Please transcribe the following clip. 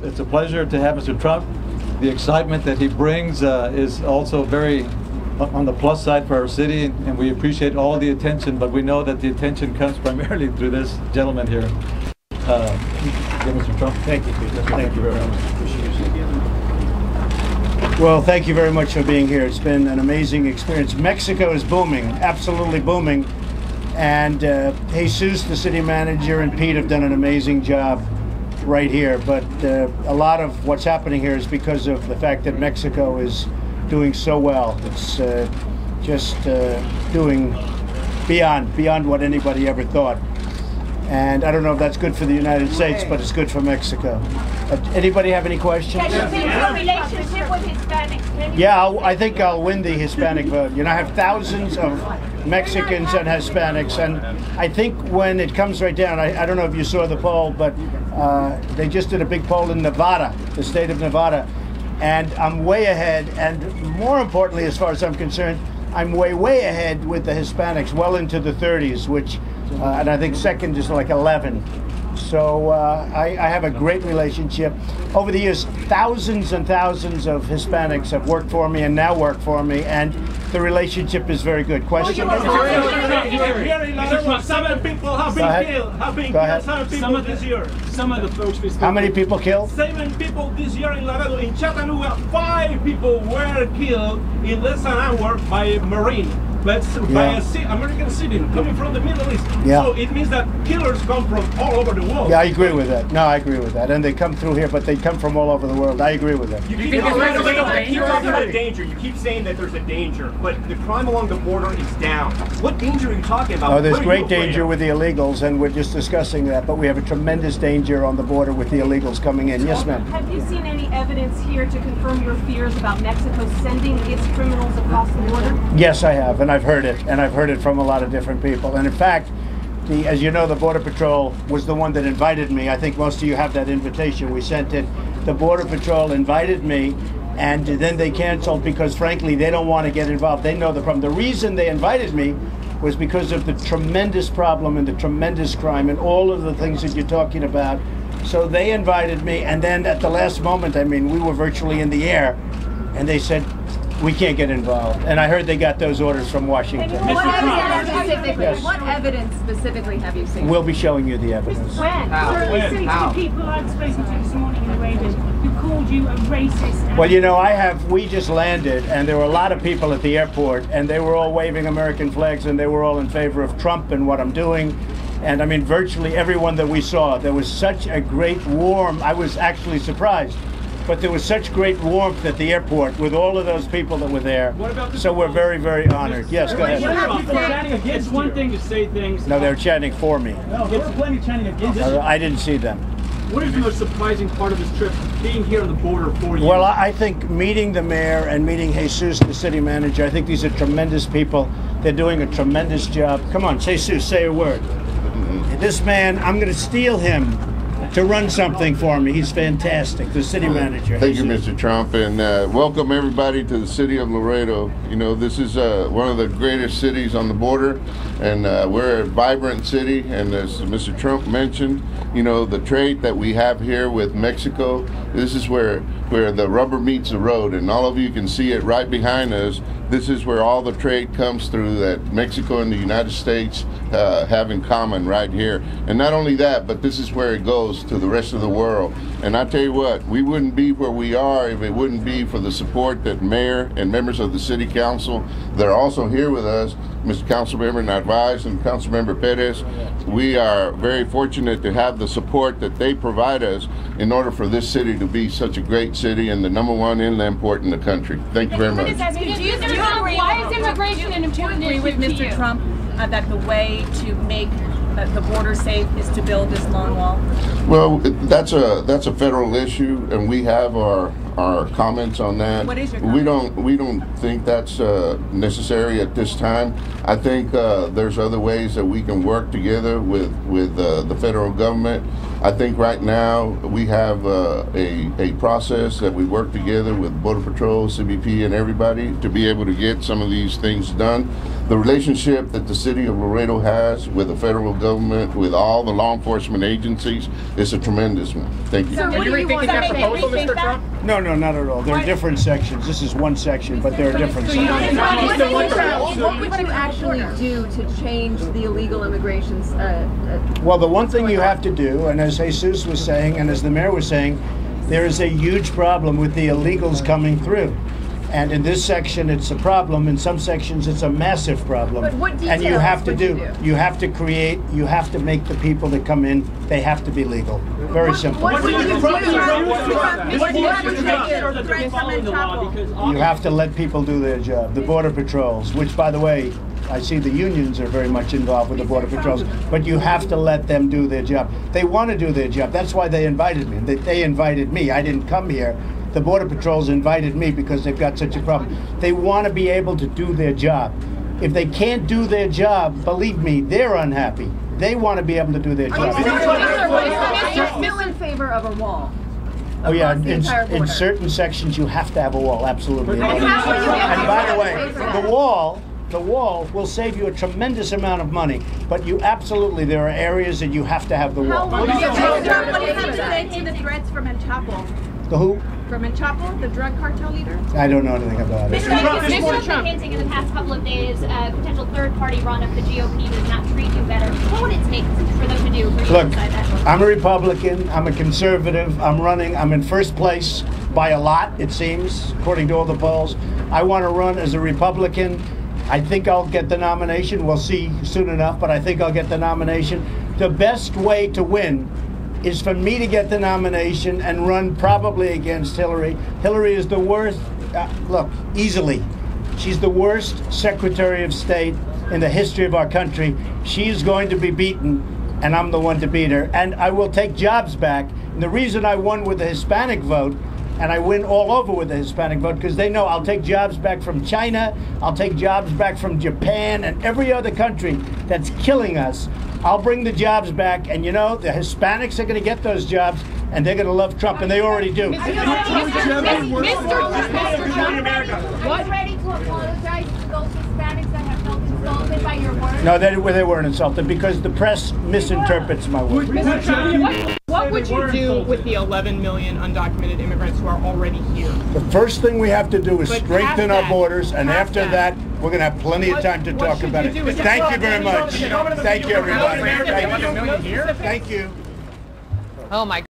it's a pleasure to have Mr. Trump. The excitement that he brings is also very on the plus side for our city, and we appreciate all the attention, but we know that the attention comes primarily through this gentleman here. Mr. Trump. Thank you, Peter. Thank you very much. Well, thank you very much for being here. It's been an amazing experience. Mexico is booming, absolutely booming. And Jesus, the city manager, and Pete have done an amazing job right here. But a lot of what's happening here is because of the fact that Mexico is doing so well. It's just doing beyond what anybody ever thought. And I don't know if that's good for the United States, but it's good for Mexico. Anybody have any questions? Can you think of a relationship with Hispanics? Yeah, I think I'll win the Hispanic vote. You know, I have thousands of Mexicans and Hispanics, and I think when it comes right down, I don't know if you saw the poll, but they just did a big poll in Nevada, the state of Nevada, and I'm way ahead, and more importantly, as far as I'm concerned, I'm way ahead with the Hispanics, well into the 30s, which, and I think second is like 11. So I have a great relationship. Over the years, thousands and thousands of Hispanics have worked for me and now work for me, and the relationship is very good. Question? Here in Laredo, 7 people have been killed. Some of this year. Some of the folks. How many people killed? 7 people this year in Laredo. In Chattanooga, 5 people were killed in less than an hour by a Marine. But by an American citizen coming from the Middle East. Yeah. So it means that killers come from all over the world. Yeah, I agree with that. No, I agree with that. And they come through here, but they come from all over the world. I agree with that. You keep talking about a danger. You keep saying that there's a danger, but the crime along the border is down. What danger are you talking about? Oh, there's great danger with the illegals, and we're just discussing that. But we have a tremendous danger on the border with the illegals coming in. Yes, ma'am. Have you seen any evidence here to confirm your fears about Mexico sending its criminals across the border? Yes, I have, and I've heard it, and I've heard it from a lot of different people. And in fact, as you know, the Border Patrol was the one that invited me. I think most of you have that invitation. We sent it. The Border Patrol invited me, and then they canceled because, frankly, they don't want to get involved. They know the problem. The reason they invited me was because of the tremendous problem and the tremendous crime and all of the things that you're talking about. So they invited me, and then at the last moment, I mean, we were virtually in the air, and they said, we can't get involved. And I heard they got those orders from Washington. What evidence specifically have you seen? We'll be showing you the evidence. When? The people I've spoken to this morning in Laredo who called you a racist. Well, you know, we just landed, and there were a lot of people at the airport, and they were all waving American flags, and they were all in favor of Trump and what I'm doing. And I mean, virtually everyone that we saw, there was such a great I was actually surprised. But there was such great warmth at the airport with all of those people that were there. So we're very honored. Yes, go ahead. It's one thing to say things. No, they were chanting for me. No, it's plenty of chanting against you. I didn't see them. What is the most surprising part of this trip, being here on the border for you? Well, I think meeting the mayor and meeting Jesus, the city manager, I think these are tremendous people. They're doing a tremendous job. Come on, Jesus, say a word. This man, I'm going to steal him to run something for me. He's fantastic, the city manager. Thank you, Mr. Trump, and welcome everybody to the city of Laredo. You know, this is one of the greatest cities on the border, and we're a vibrant city, and as Mr. Trump mentioned, you know, the trade that we have here with Mexico, this is where the rubber meets the road, and all of you can see it right behind us. This is where all the trade comes through that Mexico and the United States have in common right here. And not only that, but this is where it goes to the rest of the world. And I tell you what, we wouldn't be where we are if it wouldn't be for the support that Mayor and members of the City Council that are also here with us, Mr. Councilmember Narvaez and Councilmember Perez. We are very fortunate to have the support that they provide us in order for this city to be such a great city and the #1 inland port in the country. Thank you very much. Why is immigration an important issue with Mr. Trump that the way to make the border safe is to build this long wall? Well, that's a federal issue, and we have our comments on that. What is your comment? We don't think that's necessary at this time. I think there's other ways that we can work together with the federal government. I think right now we have a process that we work together with Border Patrol, CBP, and everybody to be able to get some of these things done. The relationship that the city of Laredo has with the federal government, with all the law enforcement agencies, is a tremendous one. Thank you. So what do you think that proposal, Mr. Trump? No, not at all. There are different sections. This is one section, but there are different sections. What would you actually do to change the illegal immigration? Well, the one thing you have to do, and as Jesus was saying, and as the mayor was saying, there is a huge problem with the illegals coming through. And in this section, it's a problem. In some sections, it's a massive problem. But what details and you have to would do, you do? you have to create, you have to make the people that come in, they have to be legal. Very simple. What would you do? You have to let people do their job. The Border Patrols, which, by the way, I see the unions are very much involved with the Border Patrols, but you have to let them do their job. They want to do their job. That's why they invited me. They invited me. I didn't come here. The Border Patrols invited me because they've got such a problem. They want to be able to do their job. If they can't do their job, believe me, they're unhappy. They want to be able to do their job. Are you still in favor of a wall? Oh yeah, Across the in entire certain sections you have to have a wall, absolutely. And how will you get And by the way, favor? the wall will save you a tremendous amount of money, but you absolutely, there are areas that you have to have the wall. What do you say to the threats from El Chapo? The who? From El Chapo, the drug cartel leader? I don't know anything about it. Mr. Trump has been hinting in the past couple of days a potential third-party run of the GOP does not treat you better. What would it take for them to do for you Look, inside that? I'm a Republican, I'm a conservative, I'm running, I'm in first place by a lot, it seems, according to all the polls. I want to run as a Republican. I think I'll get the nomination. We'll see soon enough, but I think I'll get the nomination. The best way to win is for me to get the nomination and run probably against Hillary. Hillary is the worst, look, easily. She's the worst Secretary of State in the history of our country. She's going to be beaten, and I'm the one to beat her. And I will take jobs back. And the reason I won with the Hispanic vote, and I win all over with the Hispanic vote, because they know I'll take jobs back from China, I'll take jobs back from Japan, and every other country that's killing us. I'll bring the jobs back, and you know, the Hispanics are going to get those jobs, and they're going to love Trump, and they already do. Mr. Trump, ready to apologize to those Hispanics that have felt insulted by your words? No, they weren't insulted, because the press misinterprets my words. Mr. Trump, what would you do with the 11 million undocumented immigrants who are already here? The first thing we have to do is But strengthen our borders, and past after that, we're going to have plenty of time to talk about it. Thank you very much. Thank you, everybody. Thank you. Oh my